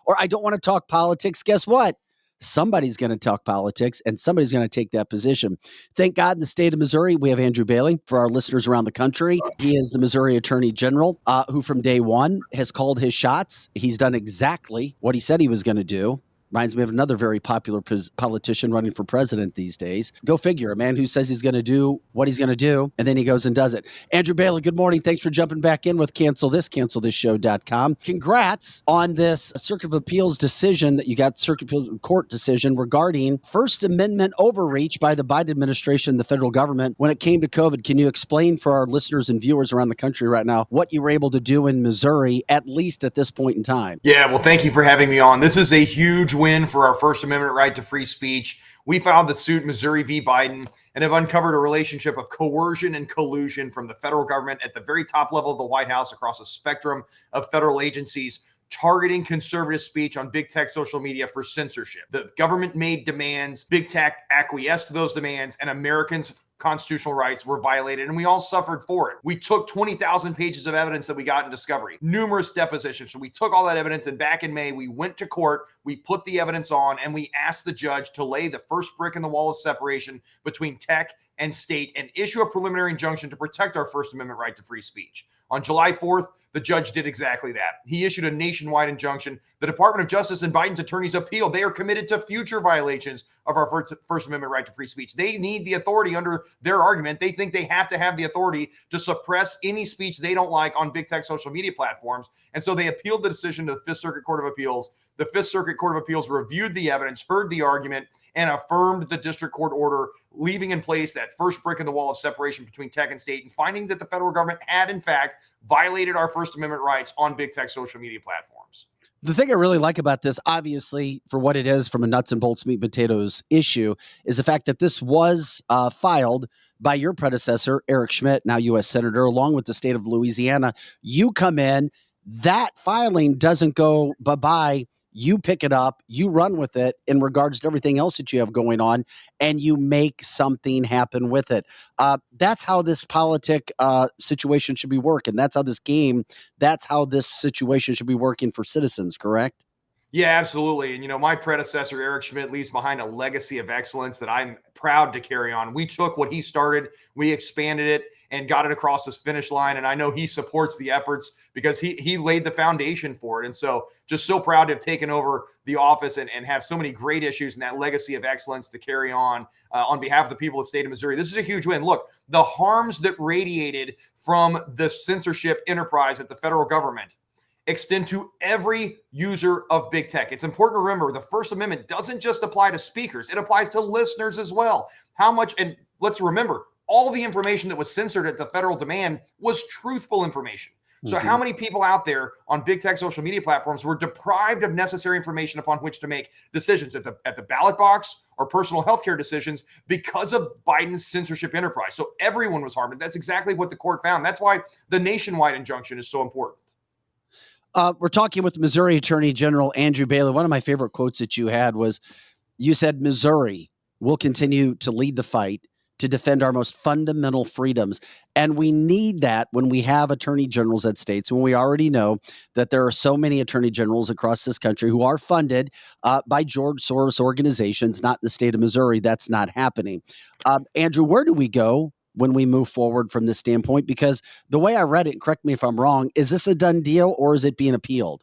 or I don't want to talk politics. Guess what? Somebody's going to talk politics and somebody's going to take that position. Thank God in the state of Missouri, we have Andrew Bailey. For our listeners around the country, he is the Missouri Attorney General who from day one has called his shots. He's done exactly what he said he was going to do. Reminds me of another very popular politician running for president these days. Go figure, a man who says he's going to do what he's going to do, and then he goes and does it. Andrew Bailey, good morning. Thanks for jumping back in with cancelthisshow.com. Congrats on this Circuit of Appeals decision that you got, Circuit of Appeals court decision regarding First Amendment overreach by the Biden administration, the federal government, when it came to COVID. Can you explain for our listeners and viewers around the country right now what you were able to do in Missouri, at least at this point in time? Yeah, well, thank you for having me on. This is a huge win for our First Amendment right to free speech. We filed the suit Missouri v. Biden and have uncovered a relationship of coercion and collusion from the federal government at the very top level of the White House across a spectrum of federal agencies targeting conservative speech on big tech social media for censorship. The government made demands, big tech acquiesced to those demands, and Americans' constitutional rights were violated, and we all suffered for it. We took 20,000 pages of evidence that we got in discovery, numerous depositions. So we took all that evidence, and back in May, we went to court, we put the evidence on, and we asked the judge to lay the first brick in the wall of separation between tech and state and issue a preliminary injunction to protect our First Amendment right to free speech. On July 4th, the judge did exactly that. He issued a nationwide injunction. The Department of Justice and Biden's attorneys appealed. They are committed to future violations of our First Amendment right to free speech. They need the authority under their argument. They think they have to have the authority to suppress any speech they don't like on big tech social media platforms. And so they appealed the decision to the Fifth Circuit Court of Appeals. The Fifth Circuit Court of Appeals reviewed the evidence, heard the argument, and affirmed the district court order, leaving in place that first brick in the wall of separation between tech and state, and finding that the federal government had, in fact, violated our First Amendment rights on big tech social media platforms. The thing I really like about this, obviously, for what it is from a nuts and bolts meat and potatoes issue, is the fact that this was filed by your predecessor, Eric Schmitt, now U.S. Senator, along with the state of Louisiana. You come in, that filing doesn't go bye-bye. You pick it up, you run with it in regards to everything else that you have going on, and you make something happen with it. That's how this situation should be working. That's how this situation should be working for citizens, correct? Yeah, absolutely. And, my predecessor, Eric Schmitt, leaves behind a legacy of excellence that I'm proud to carry on. We took what he started, we expanded it, and got it across this finish line. And I know he supports the efforts because he laid the foundation for it. And so just so proud to have taken over the office and have so many great issues and that legacy of excellence to carry on behalf of the people of the state of Missouri. This is a huge win. Look, the harms that radiated from the censorship enterprise at the federal government extend to every user of big tech. It's important to remember the First Amendment doesn't just apply to speakers, it applies to listeners as well. And let's remember, all the information that was censored at the federal demand was truthful information. So how many people out there on big tech social media platforms were deprived of necessary information upon which to make decisions at the ballot box or personal healthcare decisions because of Biden's censorship enterprise? So everyone was harmed. And that's exactly what the court found. That's why the nationwide injunction is so important. We're talking with Missouri Attorney General Andrew Bailey. One of my favorite quotes that you had was, you said, Missouri will continue to lead the fight to defend our most fundamental freedoms. And we need that when we have attorney generals at states, when we already know that there are so many attorney generals across this country who are funded by George Soros organizations, not in the state of Missouri. That's not happening. Andrew, where do we go when we move forward from this standpoint? Because the way I read it, and correct me if I'm wrong, is this a done deal or is it being appealed?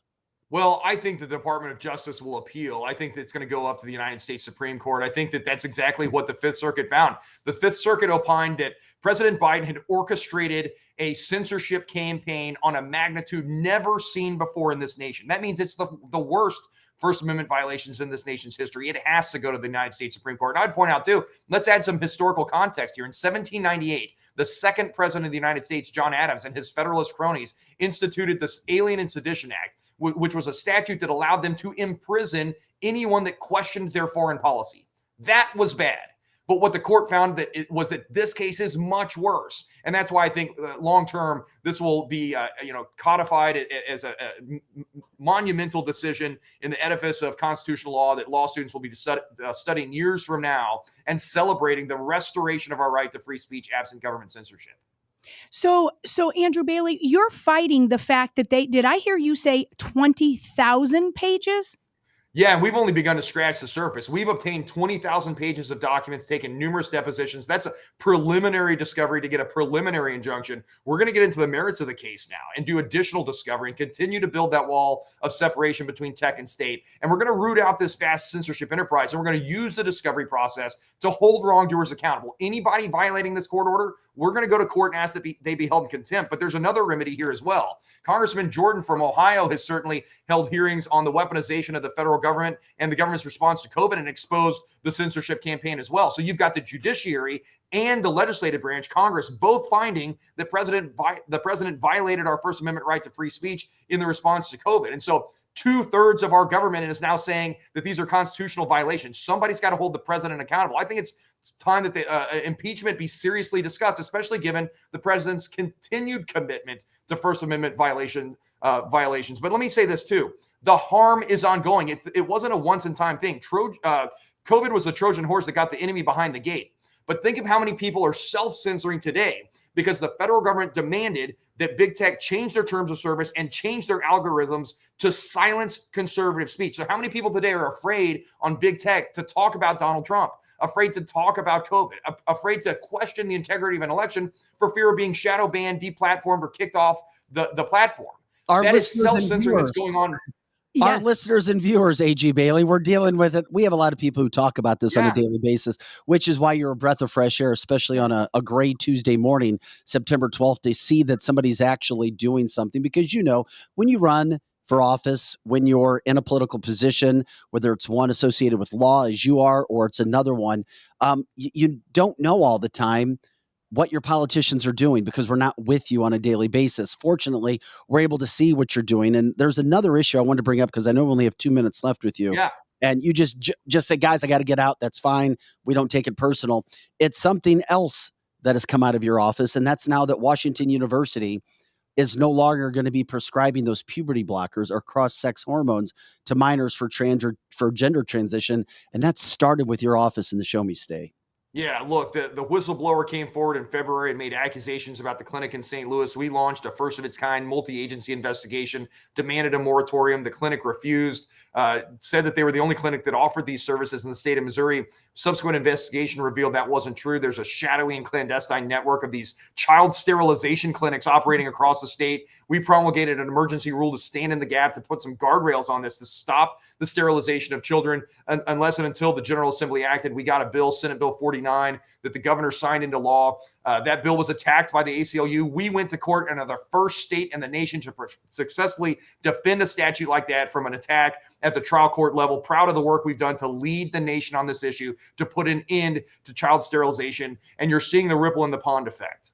Well, I think the Department of Justice will appeal. I think that it's going to go up to the United States Supreme Court. I think that that's exactly what the Fifth Circuit found. The Fifth Circuit opined that President Biden had orchestrated a censorship campaign on a magnitude never seen before in this nation. That means it's the worst First Amendment violations in this nation's history. It has to go to the United States Supreme Court. And I'd point out, too, let's add some historical context here. In 1798, the second president of the United States, John Adams, and his Federalist cronies instituted this Alien and Sedition Act, which was a statute that allowed them to imprison anyone that questioned their foreign policy. That was bad. But what the court found was that this case is much worse. And that's why I think long-term, this will be codified as a monumental decision in the edifice of constitutional law that law students will be studying years from now and celebrating the restoration of our right to free speech absent government censorship. So Andrew Bailey, you're fighting the fact that did I hear you say 20,000 pages? Yeah, and we've only begun to scratch the surface. We've obtained 20,000 pages of documents, taken numerous depositions. That's a preliminary discovery to get a preliminary injunction. We're going to get into the merits of the case now and do additional discovery and continue to build that wall of separation between tech and state. And we're going to root out this vast censorship enterprise. And we're going to use the discovery process to hold wrongdoers accountable. Anybody violating this court order, we're going to go to court and ask that they be held in contempt. But there's another remedy here as well. Congressman Jordan from Ohio has certainly held hearings on the weaponization of the federal government and the government's response to COVID and exposed the censorship campaign as well. So you've got the judiciary and the legislative branch, Congress, both finding that the president violated our First Amendment right to free speech in the response to COVID. And so 2/3 of our government is now saying that these are constitutional violations. Somebody's got to hold the president accountable. I think it's time that the impeachment be seriously discussed, especially given the president's continued commitment to First Amendment violations. But let me say this too. The harm is ongoing. It wasn't a once-in-time thing. COVID was the Trojan horse that got the enemy behind the gate. But think of how many people are self-censoring today because the federal government demanded that big tech change their terms of service and change their algorithms to silence conservative speech. So how many people today are afraid on big tech to talk about Donald Trump, afraid to talk about COVID, afraid to question the integrity of an election for fear of being shadow banned, deplatformed, or kicked off the platform? That is self-censoring that's going on. Yes. Our listeners and viewers, A.G. Bailey, we're dealing with it. We have a lot of people who talk about this on a daily basis, which is why you're a breath of fresh air, especially on a gray Tuesday morning, September 12th, to see that somebody's actually doing something. Because, when you run for office, when you're in a political position, whether it's one associated with law as you are, or it's another one, you don't know all the time what your politicians are doing because we're not with you on a daily basis. Fortunately, we're able to see what you're doing. And there's another issue I wanted to bring up because I know we only have 2 minutes left with you. Yeah. And you just say, guys, I got to get out. That's fine. We don't take it personal. It's something else that has come out of your office. And that's now that Washington University is no longer going to be prescribing those puberty blockers or cross-sex hormones to minors for gender transition. And that started with your office in the Show Me State. Yeah, look, the whistleblower came forward in February and made accusations about the clinic in St. Louis. We launched a first of its kind multi-agency investigation, demanded a moratorium. The clinic refused, said that they were the only clinic that offered these services in the state of Missouri. Subsequent investigation revealed that wasn't true. There's a shadowy and clandestine network of these child sterilization clinics operating across the state. We promulgated an emergency rule to stand in the gap, to put some guardrails on this, to stop the sterilization of children unless and until the General Assembly acted. We got a bill, Senate Bill 49, that the governor signed into law. That bill was attacked by the ACLU. We went to court and are the first state in the nation to successfully defend a statute like that from an attack at the trial court level. Proud of the work we've done to lead the nation on this issue, to put an end to child sterilization. And you're seeing the ripple in the pond effect.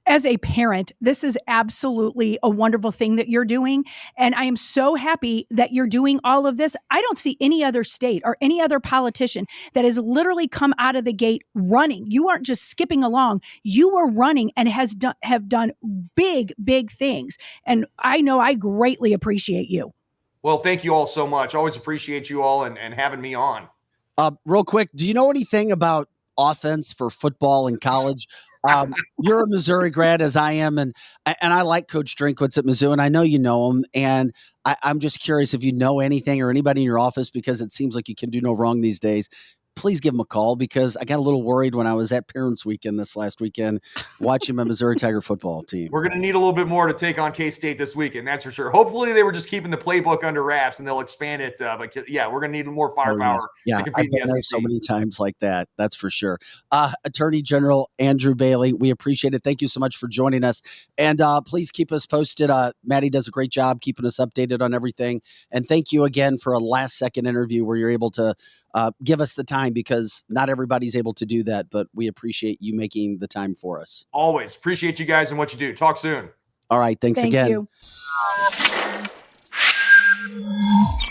As a parent, this is absolutely a wonderful thing that you're doing. And I am so happy that you're doing all of this. I don't see any other state or any other politician that has literally come out of the gate running. You aren't just skipping along. You are running and have done big, big things. And I know I greatly appreciate you. Well, thank you all so much. Always appreciate you all and having me on. Real quick, do you know anything about offense for football in college? You're a Missouri grad, as I am, and I like Coach Drinkwitz at Mizzou, and I know you know him. And I'm just curious if you know anything or anybody in your office, because it seems like you can do no wrong these days. Please give him a call, because I got a little worried when I was at Parents Weekend this last weekend watching my Missouri Tiger football team. We're going to need a little bit more to take on K-State this weekend, that's for sure. Hopefully they were just keeping the playbook under wraps and they'll expand it. But yeah, we're going to need more firepower to compete in the SEC. So many times like that, that's for sure. Attorney General Andrew Bailey, we appreciate it. Thank you so much for joining us. And please keep us posted. Maddie does a great job keeping us updated on everything. And thank you again for a last-second interview where you're able to give us the time, because not everybody's able to do that, but we appreciate you making the time for us. Always appreciate you guys and what you do. Talk soon. All right. Thanks again. Thank you.